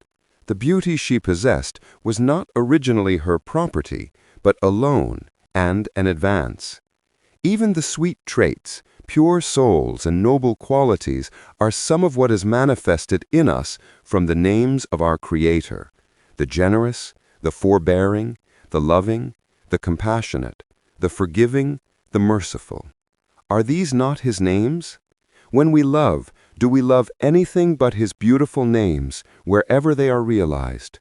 The beauty she possessed was not originally her property, but a loan and an advance. Even the sweet traits, pure souls, and noble qualities are some of what is manifested in us from the names of our Creator, the generous, the forbearing, the loving, the compassionate, the forgiving, the merciful. Are these not His names? When we love, do we love anything but His beautiful names wherever they are realized?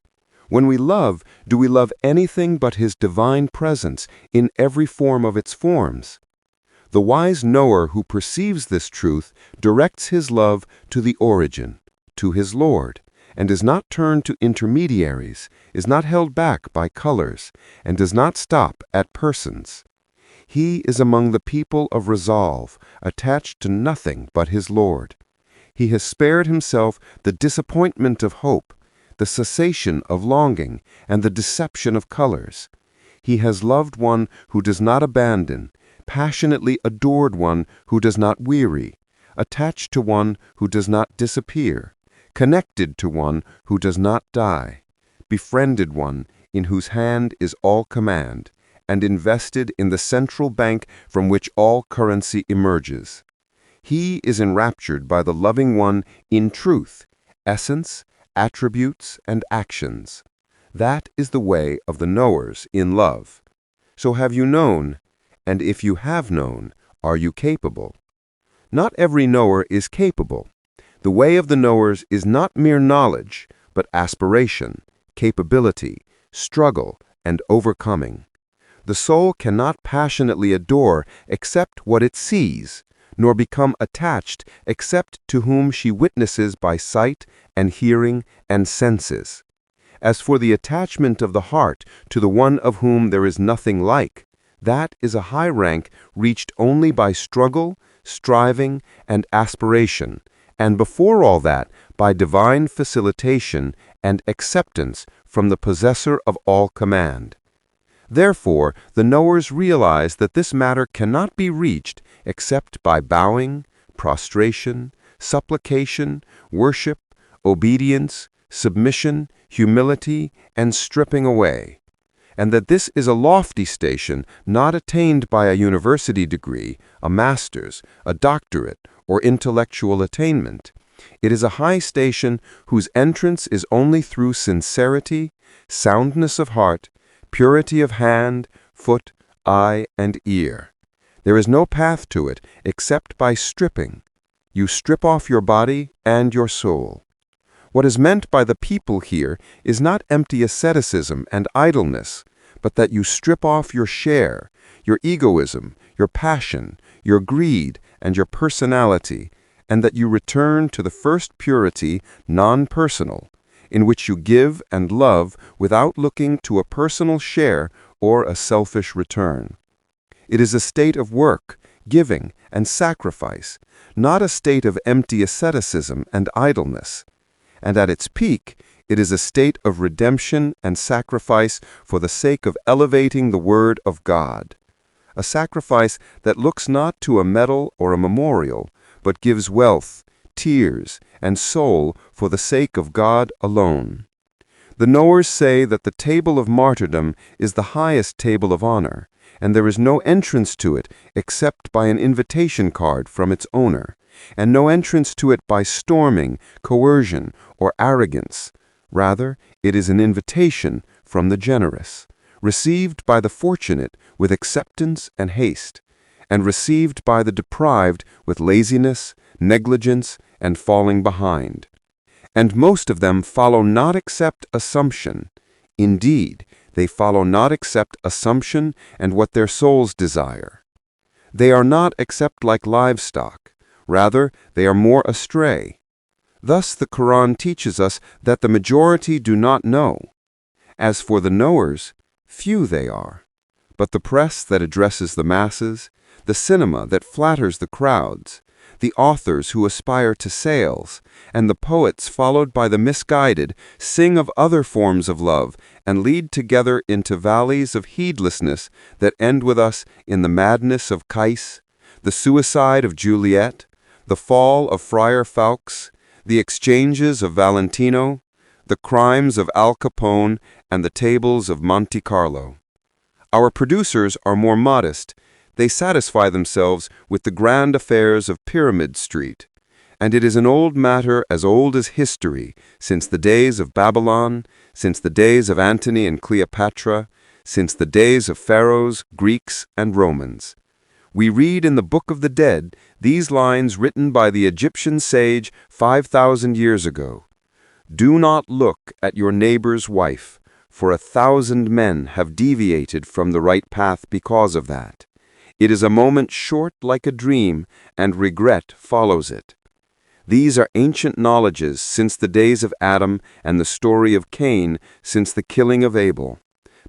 When we love, do we love anything but His divine presence in every form of its forms? The wise knower who perceives this truth directs his love to the origin, to his Lord, and is not turned to intermediaries, is not held back by colors, and does not stop at persons. He is among the people of resolve, attached to nothing but his Lord. He has spared himself the disappointment of hope, the cessation of longing, and the deception of colors. He has loved one who does not abandon, passionately adored one who does not weary, attached to one who does not disappear, connected to one who does not die, befriended one in whose hand is all command, and invested in the central bank from which all currency emerges. He is enraptured by the loving one in truth, essence, attributes, and actions. That is the way of the knowers in love. So have you known? And if you have known, are you capable? Not every knower is capable. The way of the knowers is not mere knowledge, but aspiration, capability, struggle, and overcoming. The soul cannot passionately adore except what it sees, nor become attached except to whom she witnesses by sight and hearing and senses. As for the attachment of the heart to the one of whom there is nothing like, that is a high rank reached only by struggle, striving, and aspiration, and before all that, by divine facilitation and acceptance from the possessor of all command. Therefore, the knowers realize that this matter cannot be reached except by bowing, prostration, supplication, worship, obedience, submission, humility, and stripping away, and that this is a lofty station not attained by a university degree, a master's, a doctorate, or intellectual attainment. It is a high station whose entrance is only through sincerity, soundness of heart, purity of hand, foot, eye, and ear. There is no path to it except by stripping. You strip off your body and your soul. What is meant by the people here is not empty asceticism and idleness, but that you strip off your share, your egoism, your passion, your greed, and your personality, and that you return to the first purity, non-personal, in which you give and love without looking to a personal share or a selfish return. It is a state of work, giving, and sacrifice, not a state of empty asceticism and idleness. And at its peak, it is a state of redemption and sacrifice for the sake of elevating the Word of God. A sacrifice that looks not to a medal or a memorial, but gives wealth, tears, and soul for the sake of God alone. The knowers say that the table of martyrdom is the highest table of honor, and there is no entrance to it except by an invitation card from its owner, and no entrance to it by storming, coercion, or arrogance. Rather, it is an invitation from the generous, received by the fortunate with acceptance and haste, and received by the deprived with laziness, negligence, and falling behind. And most of them follow not except assumption. Indeed, they follow not except assumption and what their souls desire. They are not except like livestock. Rather, they are more astray. Thus the Quran teaches us that the majority do not know. As for the knowers, few they are. But the press that addresses the masses, the cinema that flatters the crowds, the authors who aspire to sales, and the poets followed by the misguided sing of other forms of love and lead together into valleys of heedlessness that end with us in the madness of Cais, the suicide of Juliet, the fall of Friar Fawkes, the exchanges of Valentino, the crimes of Al Capone, and the tables of Monte Carlo. Our producers are more modest. They satisfy themselves with the grand affairs of Pyramid Street, and it is an old matter as old as history, since the days of Babylon, since the days of Antony and Cleopatra, since the days of pharaohs, Greeks, and Romans. We read in the Book of the Dead these lines written by the Egyptian sage 5,000 years ago. Do not look at your neighbor's wife, for 1,000 men have deviated from the right path because of that. It is a moment short like a dream, and regret follows it. These are ancient knowledges since the days of Adam and the story of Cain since the killing of Abel.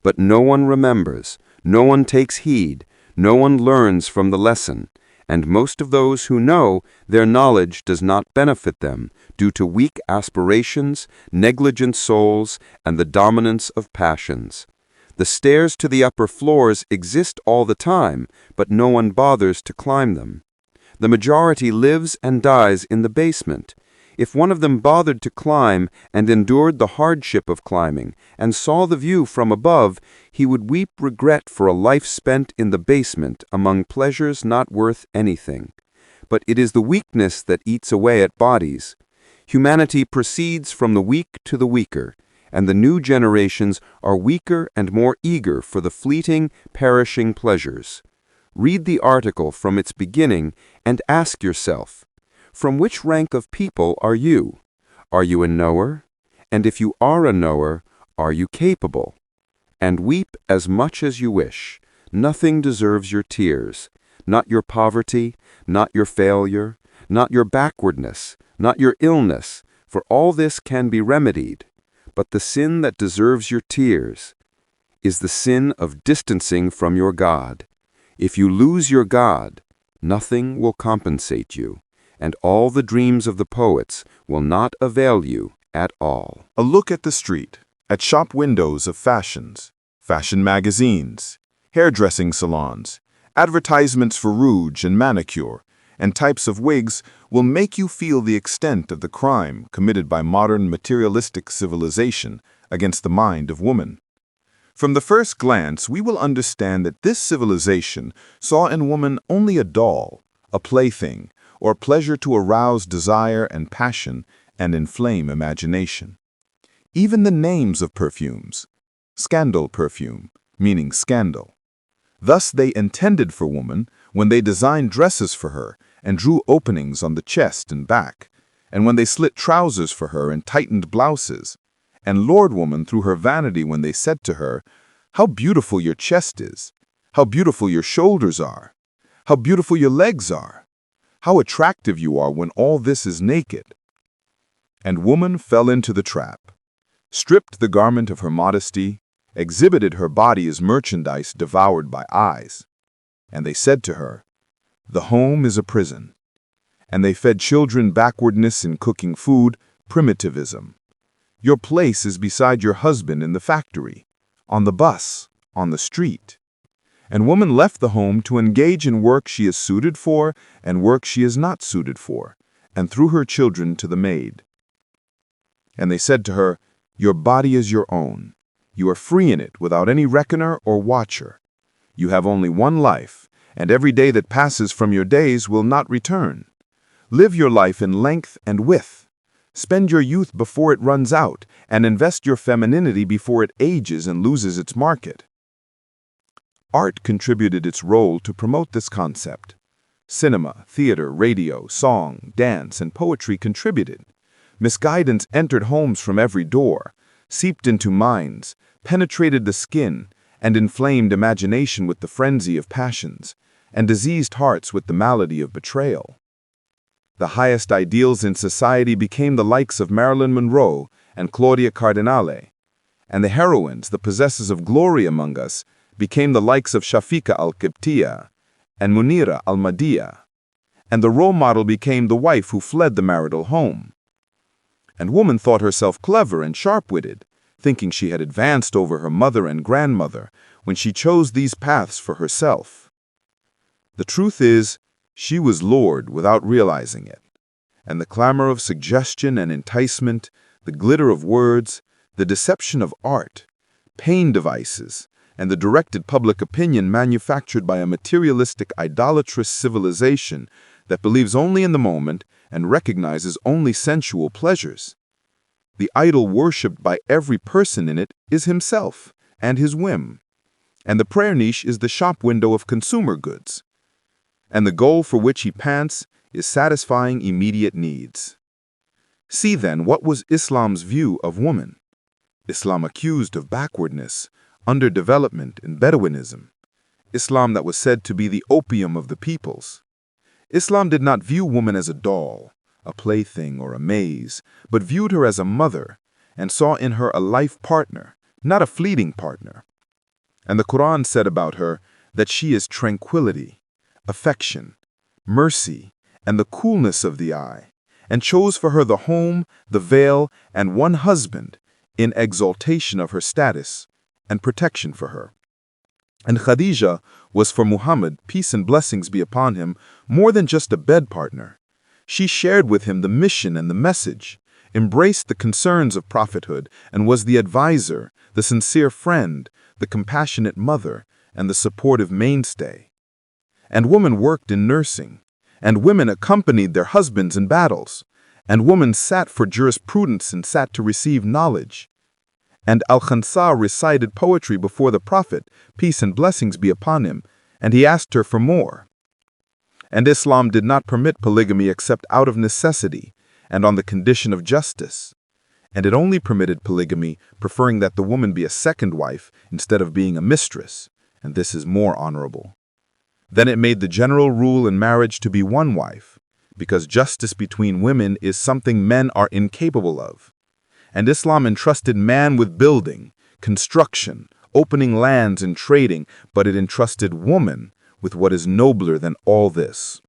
But no one remembers, no one takes heed, no one learns from the lesson, and most of those who know, their knowledge does not benefit them due to weak aspirations, negligent souls, and the dominance of passions. The stairs to the upper floors exist all the time, but no one bothers to climb them. The majority lives and dies in the basement. If one of them bothered to climb and endured the hardship of climbing and saw the view from above, he would weep regret for a life spent in the basement among pleasures not worth anything. But it is the weakness that eats away at bodies. Humanity proceeds from the weak to the weaker, and the new generations are weaker and more eager for the fleeting, perishing pleasures. Read the article from its beginning and ask yourself, from which rank of people are you? Are you a knower? And if you are a knower, are you capable? And weep as much as you wish. Nothing deserves your tears. Not your poverty, not your failure, not your backwardness, not your illness, for all this can be remedied. But the sin that deserves your tears is the sin of distancing from your God. If you lose your God, nothing will compensate you, and all the dreams of the poets will not avail you at all. A look at the street, at shop windows of fashions, fashion magazines, hairdressing salons, advertisements for rouge and manicure, and types of wigs will make you feel the extent of the crime committed by modern materialistic civilization against the mind of woman. From the first glance, we will understand that this civilization saw in woman only a doll, a plaything, or pleasure to arouse desire and passion and inflame imagination. Even the names of perfumes, scandal perfume, meaning scandal. Thus they intended for woman when they designed dresses for her and drew openings on the chest and back, and when they slit trousers for her and tightened blouses, and lured woman through her vanity when they said to her, "How beautiful your chest is, how beautiful your shoulders are, how beautiful your legs are, how attractive you are when all this is naked." And woman fell into the trap, stripped the garment of her modesty, exhibited her body as merchandise devoured by eyes. And they said to her, "The home is a prison." And they fed children backwardness in cooking food, primitivism. Your place is beside your husband in the factory, on the bus, on the street. And woman left the home to engage in work she is suited for and work she is not suited for, and threw her children to the maid. And they said to her, "Your body is your own. You are free in it without any reckoner or watcher. You have only one life, and every day that passes from your days will not return. Live your life in length and width. Spend your youth before it runs out, and invest your femininity before it ages and loses its market." Art contributed its role to promote this concept. Cinema, theater, radio, song, dance, and poetry contributed. Misguidance entered homes from every door, seeped into minds, penetrated the skin, and inflamed imagination with the frenzy of passions, and diseased hearts with the malady of betrayal. The highest ideals in society became the likes of Marilyn Monroe and Claudia Cardinale, and the heroines, the possessors of glory among us, became the likes of Shafika al-Qibtiyya and Munira al-Madiyya, and the role model became the wife who fled the marital home. And woman thought herself clever and sharp-witted, thinking she had advanced over her mother and grandmother when she chose these paths for herself. The truth is, she was lured without realizing it, and the clamor of suggestion and enticement, the glitter of words, the deception of art, pain devices, and the directed public opinion manufactured by a materialistic, idolatrous civilization that believes only in the moment and recognizes only sensual pleasures. The idol worshipped by every person in it is himself and his whim, and the prayer niche is the shop window of consumer goods. And the goal for which he pants is satisfying immediate needs. See then, what was Islam's view of woman? Islam accused of backwardness, underdevelopment, and Bedouinism. Islam that was said to be the opium of the peoples. Islam did not view woman as a doll, a plaything, or a maze, but viewed her as a mother and saw in her a life partner, not a fleeting partner. And the Quran said about her that she is tranquility, affection, mercy, and the coolness of the eye, and chose for her the home, the veil, and one husband in exaltation of her status and protection for her. And Khadija was for Muhammad, peace and blessings be upon him, more than just a bed partner. She shared with him the mission and the message, embraced the concerns of prophethood, and was the advisor, the sincere friend, the compassionate mother, and the supportive mainstay. And women worked in nursing, and women accompanied their husbands in battles, and women sat for jurisprudence and sat to receive knowledge. And Al-Khansa recited poetry before the Prophet, peace and blessings be upon him, and he asked her for more. And Islam did not permit polygamy except out of necessity and on the condition of justice. And it only permitted polygamy, preferring that the woman be a second wife instead of being a mistress, and this is more honorable. Then it made the general rule in marriage to be one wife, because justice between women is something men are incapable of. And Islam entrusted man with building, construction, opening lands and trading, but it entrusted woman with what is nobler than all this,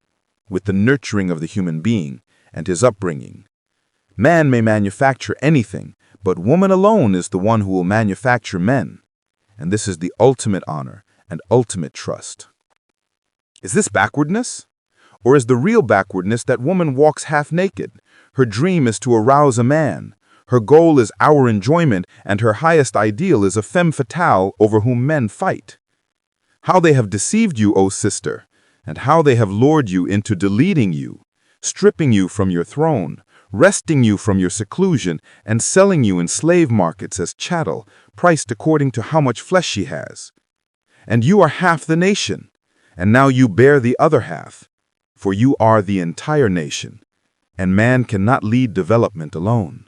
with the nurturing of the human being and his upbringing. Man may manufacture anything, but woman alone is the one who will manufacture men. And this is the ultimate honor and ultimate trust. Is this backwardness? Or is the real backwardness that woman walks half naked? Her dream is to arouse a man. Her goal is our enjoyment, and her highest ideal is a femme fatale over whom men fight. How they have deceived you, O sister, and how they have lured you into deleting you, stripping you from your throne, wresting you from your seclusion, and selling you in slave markets as chattel, priced according to how much flesh she has. And you are half the nation, and now you bear the other half, for you are the entire nation, and man cannot lead development alone.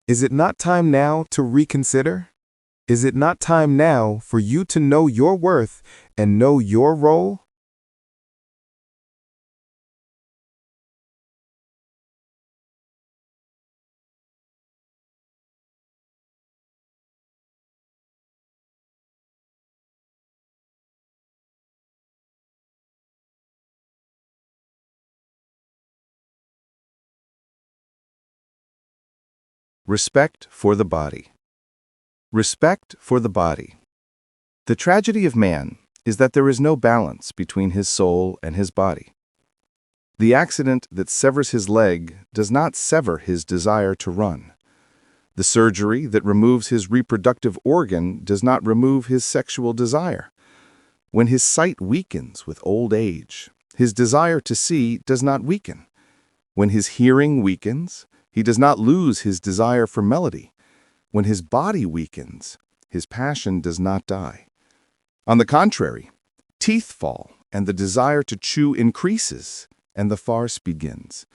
Is it not time now to reconsider? Is it not time now for you to know your worth and know your role? Respect for the body. Respect for the body. The tragedy of man is that there is no balance between his soul and his body. The accident that severs his leg does not sever his desire to run. The surgery that removes his reproductive organ does not remove his sexual desire. When his sight weakens with old age, his desire to see does not weaken. When his hearing weakens, he does not lose his desire for melody. When his body weakens, his passion does not die. On the contrary, teeth fall, and the desire to chew increases, and the farce begins.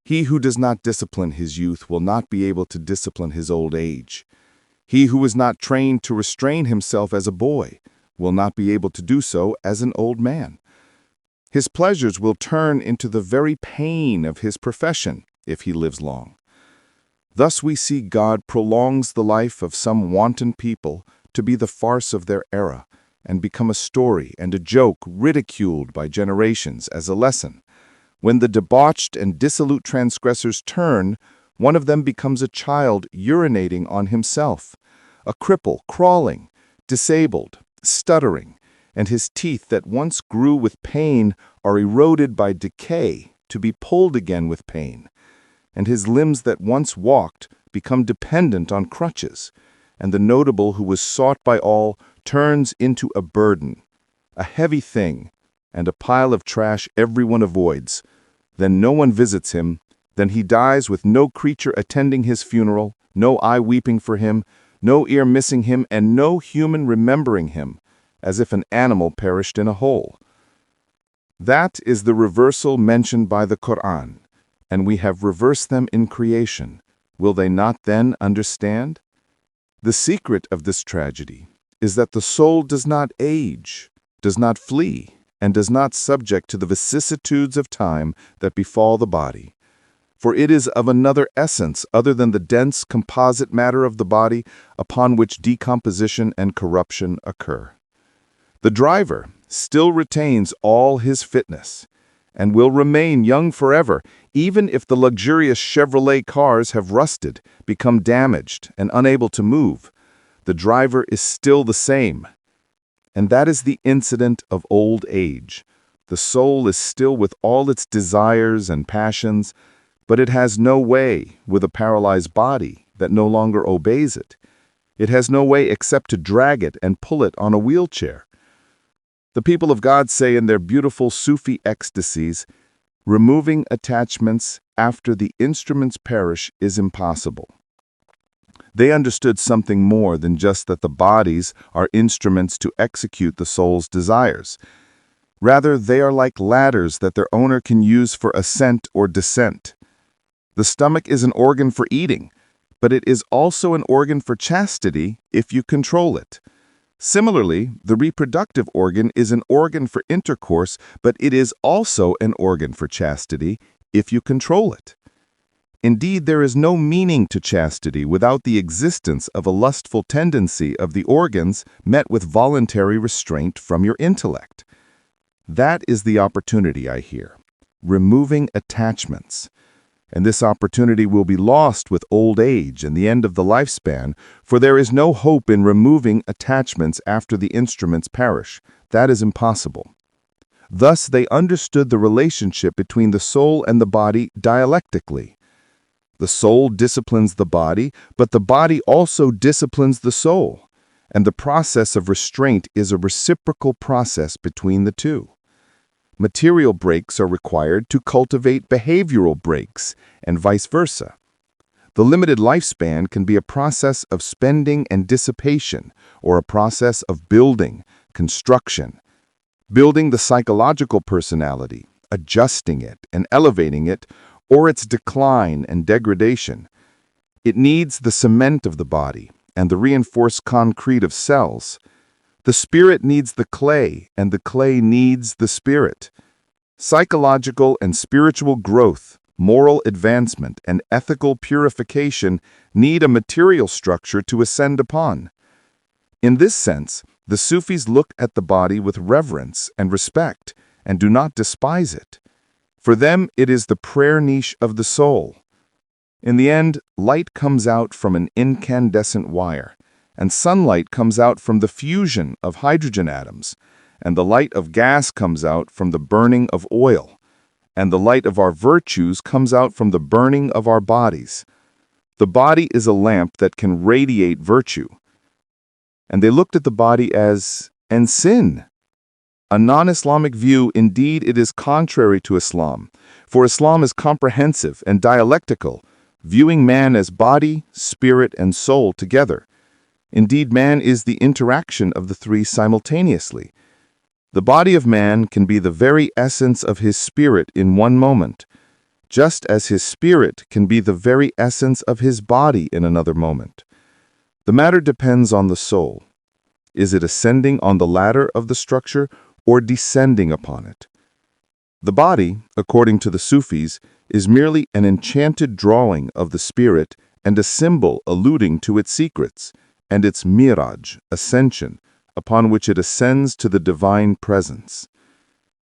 He who does not discipline his youth will not be able to discipline his old age. He who is not trained to restrain himself as a boy will not be able to do so as an old man. His pleasures will turn into the very pain of his profession if he lives long. Thus we see God prolongs the life of some wanton people to be the farce of their era and become a story and a joke ridiculed by generations as a lesson. When the debauched and dissolute transgressors turn, one of them becomes a child urinating on himself, a cripple crawling, disabled, stuttering, and his teeth that once grew with pain are eroded by decay to be pulled again with pain. And his limbs that once walked become dependent on crutches, and the notable who was sought by all turns into a burden, a heavy thing, and a pile of trash everyone avoids. Then no one visits him, Then he dies with no creature attending his funeral, no eye weeping for him, no ear missing him, and no human remembering him, as if an animal perished in a hole. That is the reversal mentioned by the Quran, and we have reversed them in creation. Will they not then understand? The secret of this tragedy is that the soul does not age, does not flee, and does not subject to the vicissitudes of time that befall the body. For it is of another essence other than the dense composite matter of the body upon which decomposition and corruption occur. The driver still retains all his fitness and will remain young forever, even if the luxurious Chevrolet cars have rusted, become damaged, and unable to move. The driver is still the same. And that is the incident of old age. The soul is still with all its desires and passions, but it has no way with a paralyzed body that no longer obeys it. It has no way except to drag it and pull it on a wheelchair. The people of God say in their beautiful Sufi ecstasies, removing attachments after the instruments perish is impossible. They understood something more than just that the bodies are instruments to execute the soul's desires. Rather, they are like ladders that their owner can use for ascent or descent. The stomach is an organ for eating, but it is also an organ for chastity if you control it. Similarly, the reproductive organ is an organ for intercourse, but it is also an organ for chastity if you control it. Indeed, there is no meaning to chastity without the existence of a lustful tendency of the organs met with voluntary restraint from your intellect. That is the opportunity, I hear, removing attachments. And this opportunity will be lost with old age and the end of the lifespan, for there is no hope in removing attachments after the instruments perish. That is impossible. Thus, they understood the relationship between the soul and the body dialectically. The soul disciplines the body, but the body also disciplines the soul, and the process of restraint is a reciprocal process between the two. Material breaks are required to cultivate behavioral breaks, and vice versa. The limited lifespan can be a process of spending and dissipation, or a process of building, construction. Building the psychological personality, adjusting it and elevating it, or its decline and degradation. It needs the cement of the body and the reinforced concrete of cells. The spirit needs the clay, and the clay needs the spirit. Psychological and spiritual growth, moral advancement, and ethical purification need a material structure to ascend upon. In this sense, the Sufis look at the body with reverence and respect, and do not despise it. For them, it is the prayer niche of the soul. In the end, light comes out from an incandescent wire, and sunlight comes out from the fusion of hydrogen atoms, and the light of gas comes out from the burning of oil, and the light of our virtues comes out from the burning of our bodies. The body is a lamp that can radiate virtue. And they looked at the body as an sin. A non-Islamic view, indeed, it is contrary to Islam, for Islam is comprehensive and dialectical, viewing man as body, spirit, and soul together. Indeed, man is the interaction of the three simultaneously. The body of man can be the very essence of his spirit in one moment, just as his spirit can be the very essence of his body in another moment. The matter depends on the soul. Is it ascending on the ladder of the structure or descending upon it? The body, according to the Sufis, is merely an enchanted drawing of the spirit and a symbol alluding to its secrets and its miraj, ascension, upon which it ascends to the divine presence.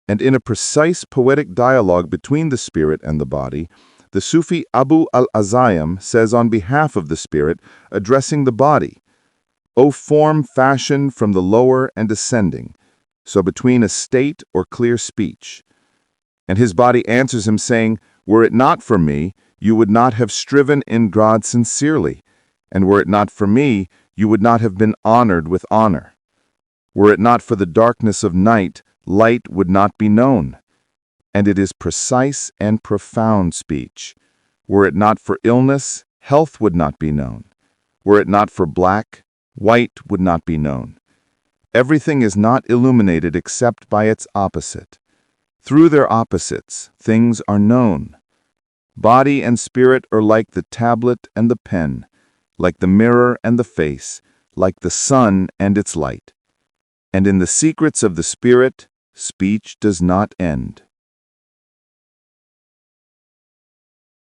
And in a precise poetic dialogue between the spirit and the body, the Sufi Abu al-Azayam says on behalf of the spirit, addressing the body, O form fashioned from the lower and ascending, so between a state or clear speech. And his body answers him saying, Were it not for me, you would not have striven in God sincerely, and were it not for me, you would not have been honored with honor. Were it not for the darkness of night, light would not be known. And it is precise and profound speech. Were it not for illness, health would not be known. Were it not for black, white would not be known. Everything is not illuminated except by its opposite. Through their opposites, things are known. Body and spirit are like the tablet and the pen, like the mirror and the face, like the sun and its light. And in the secrets of the spirit, speech does not end.